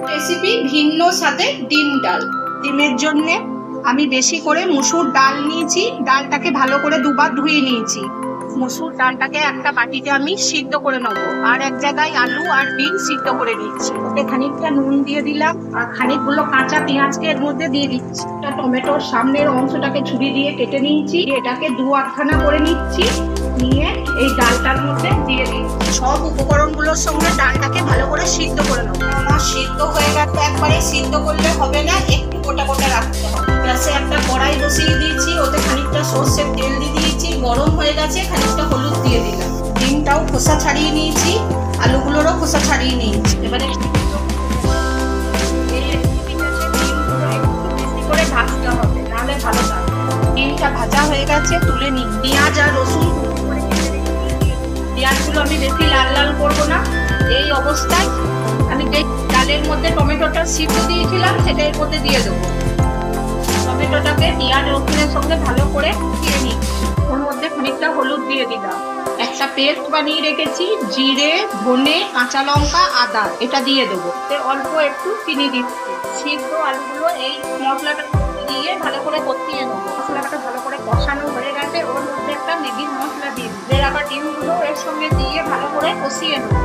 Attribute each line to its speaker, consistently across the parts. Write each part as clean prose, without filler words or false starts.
Speaker 1: Recipe ভিন্ন স্বাদে ডিম ডাল। ডিমের জন্য আমি বেশি করে মসুর ডাল নিয়েছি। ডালটাকে ভালো করে দুবার ধুয়ে নিয়েছি। মসুর ডালটাকে একটা বাটিতে আমি সিদ্ধ করে নেবো, আর এক জায়গায় আলু আর ডিম সিদ্ধ করে নিচ্ছি। ওতে খানিকটা নুন দিয়ে দিলাম, আর খানিকগুলো কাঁচা পেঁয়াজকে এর মধ্যে দিয়ে দিচ্ছি। একটা টমেটোর সামনের অংশটাকে ছুরি দিয়ে কেটে নিয়েছি। এটাকে দু আধখানা করে নিচ্ছি, নিয়ে এই ডালটার মধ্যে দিয়ে দিচ্ছি। সব উপকরণগুলোর সঙ্গে ডালটাকে ভালো করে সিদ্ধ করে নেবো। আমার সিদ্ধ হয়ে গেছে, একবারে সিদ্ধ করলে হবে না, একটু গোটা গোটা রাখতে হবে। গ্যাসে একটা কড়াই বসিয়ে দিয়েছি, ওতে খানিকটা সর্ষের তেল দিয়ে দিয়েছি। গরম হয়ে গেছে, খানিকটা হলুদ দিয়ে দিলাম। ডিমটাও খোসা ছাড়িয়ে নিয়েছি, আলুগুলোরও খোসা ছাড়িয়ে নিয়েছি। এবারে বেশি করে ভাজতে হবে, নাহলে ভালো লাগবে। ডিমটা ভাজা হয়ে গেছে, তুলে নিই। পেঁয়াজ আর রসুন পেঁয়াজগুলো আমি বেশি লাল লাল করবো না। এই অবস্থায় আমি যে ডালের মধ্যে টমেটোটা সিদ্ধ দিয়েছিলাম সেটা এর মধ্যে দিয়ে দেবো। টমেটোটাকে পেঁয়াজ রসুনের সঙ্গে ভালো করে দিয়ে নিই। ওর মধ্যে খানিকটা হলুদ দিয়ে দিলাম। একটা পেস্ট বানিয়ে রেখেছি, জিরে, ধনে, কাঁচা লঙ্কা, আদা, এটা দিয়ে দেবো। অল্প একটু চিনি দিচ্ছি। সিদ্ধ আলুগুলো এই মশলাটা দিয়ে ভালো করে কষিয়ে নেবো। মশলাটা ভালো করে কষানো হয়ে গেছে, ওর মধ্যে একটা ম্যাগি মশলা দিয়ে দিই। আবার ডিমগুলো এর সঙ্গে দিয়ে ভালো করে কষিয়ে নেবো।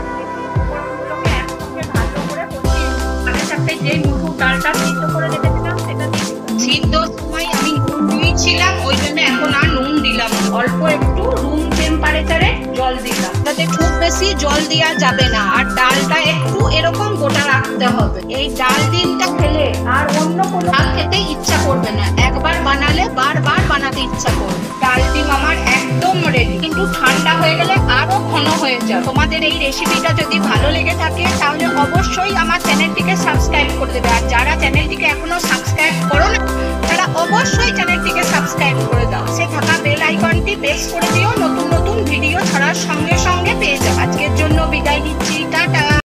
Speaker 1: উপকরণগুলোকে একসঙ্গে ভালো করে কষিয়ে নেবো। মানে সাথে যে মুসুর ডালটা সিদ্ধ করে রেখেছিলাম সেটা দিয়ে দিলাম। সিদ্ধর সময় আমি নুন দিয়েছিলাম, ওই জন্য এখন আর নুন দিলাম। অল্প একটু রুম টেম্পারেচারে জল দিলাম। তাতে খুব বেশি জল দেওয়া যাবে না, আর ডালটা একটু এরকম গোটা রাখতে হবে। এই ডাল ডিমটা খেলে আর অন্য কোনো ডাল খেতে ইচ্ছা করবে না। একবার বানালে বারবার বানাতে ইচ্ছা করবে। ডাল ডিম আমার একদম রেডি, কিন্তু ঠান্ডা হয়ে গেলে আরো ঘন হয়ে যায়। তোমাদের এই রেসিপিটা যদি ভালো লেগে থাকে তাহলে অবশ্যই আমার চ্যানেলটিকে সাবস্ক্রাইব করে দেবে। আর যারা চ্যানেলটিকে এখনো সাবস্ক্রাইব করো না, তারা অবশ্যই চ্যানেলটিকে সাবস্ক্রাইব করে দাও। সে থাকা বেল আইকনটি প্রেস করে দিও, নতুন নতুন ভিডিও ছাড়ার সঙ্গে সঙ্গে পেয়ে যাও। আজকের জন্য বিদায় নিচ্ছি, টাটা।